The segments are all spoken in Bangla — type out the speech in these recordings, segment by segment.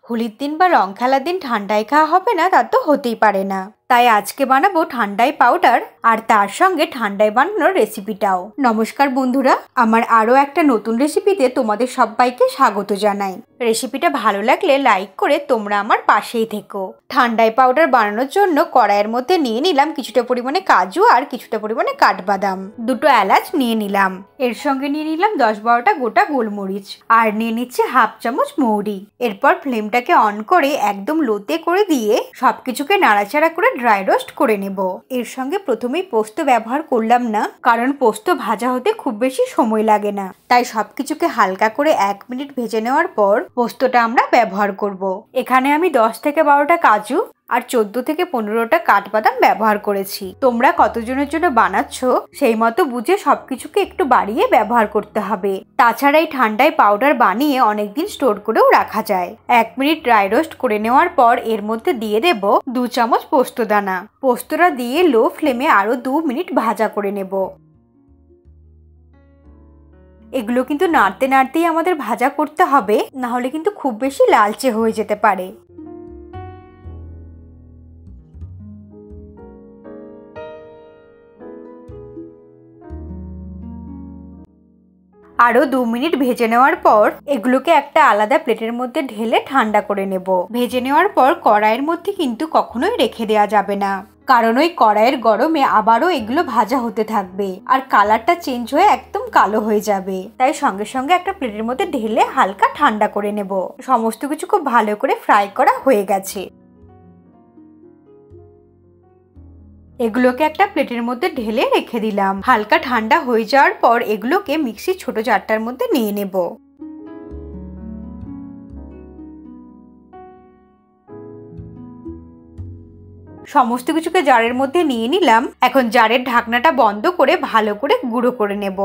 হোলির দিন বা রং খেলার দিন ঠান্ডায় খাওয়া হবে না তা তো হতেই পারে না। তাই আজকে বানাবো ঠান্ডাই পাউডার আর তার সঙ্গে ঠান্ডায় বানানোর রেসিপিটাও। নমস্কার বন্ধুরা, আমার আরও একটা নতুন রেসিপিতে তোমাদের সবাইকে স্বাগত জানাই। রেসিপিটা ভালো লাগলে লাইক করে তোমরা আমার পাশেই থেকো। ঠান্ডাই পাউডার বানানোর জন্য কড়াইয়ের মধ্যে নিয়ে নিলাম কিছুটা পরিমাণে কাজু আর কিছুটা পরিমাণে কাঠবাদাম, দুটো এলাচ নিয়ে নিলাম। এর সঙ্গে নিয়ে নিলাম 10-12টা গোটা গোলমরিচ আর নিয়ে নিচ্ছে হাফ চামচ মৌরি। এরপর ফ্লেমটাকে অন করে একদম লোতে করে দিয়ে সবকিছুকে নাড়াচাড়া করে ড্রাই রোস্ট করে নেব। এর সঙ্গে প্রথমেই পোস্ত ব্যবহার করলাম না, কারণ পোস্ত ভাজা হতে খুব বেশি সময় লাগে না। তাই সবকিছুকে হালকা করে 1 মিনিট ভেজে নেওয়ার পর পোস্তটা আমরা ব্যবহার করব। এখানে আমি 10 থেকে 12টা কাজু আর 14 থেকে 15টা কাঠবাদাম ব্যবহার করেছি। তোমরা কতজনের জন্য বানাচ্ছ সেই মতো বুঝে সবকিছুকে একটু বাড়িয়ে ব্যবহার করতে হবে। তাছাড়া এই ঠান্ডায় পাউডার বানিয়ে অনেকদিন স্টোর করেও রাখা যায়। 1 মিনিট ড্রাই রোস্ট করে নেওয়ার পর এর মধ্যে দিয়ে দেব 2 চামচ পোস্তদানা। পোস্তটা দিয়ে লো ফ্লেমে আরো 2 মিনিট ভাজা করে নেব। এগুলো কিন্তু নাড়তে নাড়তেই আমাদের ভাজা করতে হবে, না হলে কিন্তু খুব বেশি লালচে হয়ে যেতে পারে। আরো 2 মিনিট ভেজে নেওয়ার পর এগুলোকে একটা আলাদা প্লেটের মধ্যে ঢেলে ঠান্ডা করে নেব। ভেজে নেওয়ার পর কড়াইয়ের মধ্যে কিন্তু কখনোই রেখে দেওয়া যাবে না, কারণ ওই কড়াইয়ের গরমে আবারও এগুলো ভাজা হতে থাকবে আর কালারটা চেঞ্জ হয়ে একদম কালো হয়ে যাবে। তাই সঙ্গে সঙ্গে একটা প্লেটের মধ্যে ঢেলে হালকা ঠান্ডা করে নেব। সমস্ত কিছু খুব ভালো করে ফ্রাই করা হয়ে গেছে। এগুলোকে একটা প্লেটের মধ্যে ঢেলে রেখে দিলাম। হালকা ঠান্ডা হয়ে যাওয়ার পর এগুলোকে মিক্সির ছোট জারটার মধ্যে নিয়ে নেব। সমস্ত কিছুকে জারের মধ্যে নিয়ে নিলাম। এখন জারের ঢাকনাটা বন্ধ করে ভালো করে গুঁড়ো করে নেব।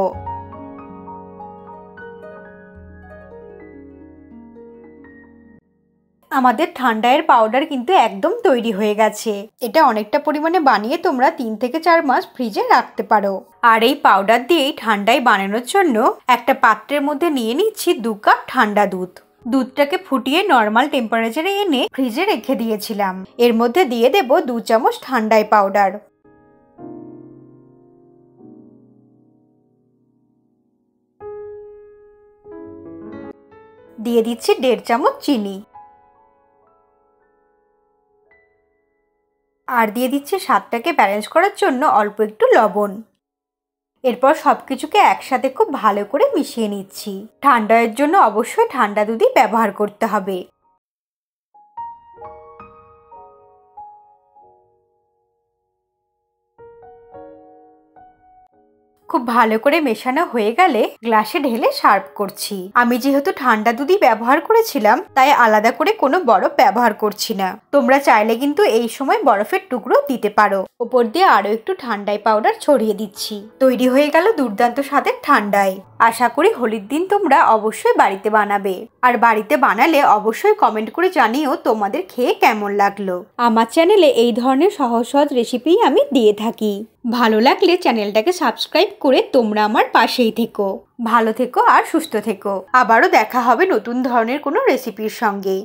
আমাদের ঠান্ডায়ের পাউডার কিন্তু একদম তৈরি হয়ে গেছে। এটা অনেকটা পরিমাণে বানিয়ে তোমরা 3 থেকে 4 মাস ফ্রিজে রাখতে পারো। আর এই পাউডার দিয়েই ঠান্ডায় বানানোর জন্য একটা পাত্রের মধ্যে নিয়ে নিচ্ছি 2 কাপ ঠান্ডা দুধ। দুধটাকে ফুটিয়ে নর্মাল টেম্পারেচারে এনে ফ্রিজে রেখে দিয়েছিলাম। এর মধ্যে দিয়ে দেব 2 চামচ ঠান্ডায় পাউডার। দিয়ে দিচ্ছি 1.5 চামচ চিনি আর দিয়ে দিচ্ছি স্বাদটাকে ব্যালেন্স করার জন্য অল্প একটু লবণ। এরপর সবকিছুকে একসাথে খুব ভালো করে মিশিয়ে নিচ্ছি। ঠান্ডার জন্য অবশ্যই ঠান্ডা দুধই ব্যবহার করতে হবে। খুব ভালো করে মেশানো হয়ে গেলে গ্লাসে ঢেলে সার্ভ করছি। আমি যেহেতু ঠান্ডা দুধই ব্যবহার করেছিলাম তাই আলাদা করে কোনো বরফ ব্যবহার করছি না। তোমরা চাইলে কিন্তু এই সময় বরফের টুকরো দিতে পারো। ওপর দিয়ে আরো একটু ঠান্ডাই পাউডার ছড়িয়ে দিচ্ছি। তৈরি হয়ে গেল দুর্দান্ত স্বাদের ঠান্ডাই। আশা করি হোলির দিন তোমরা অবশ্যই বাড়িতে বানাবে। আর বাড়িতে বানালে অবশ্যই কমেন্ট করে জানিও তোমাদের খেয়ে কেমন লাগলো। আমার চ্যানেলে এই ধরনের সহজ সহজ রেসিপি আমি দিয়ে থাকি। ভালো লাগলে চ্যানেলটাকে সাবস্ক্রাইব করে তোমরা আমার পাশেই থেকো। ভালো থেকো আর সুস্থ থেকো। আবারও দেখা হবে নতুন ধরনের কোনো রেসিপির সঙ্গে।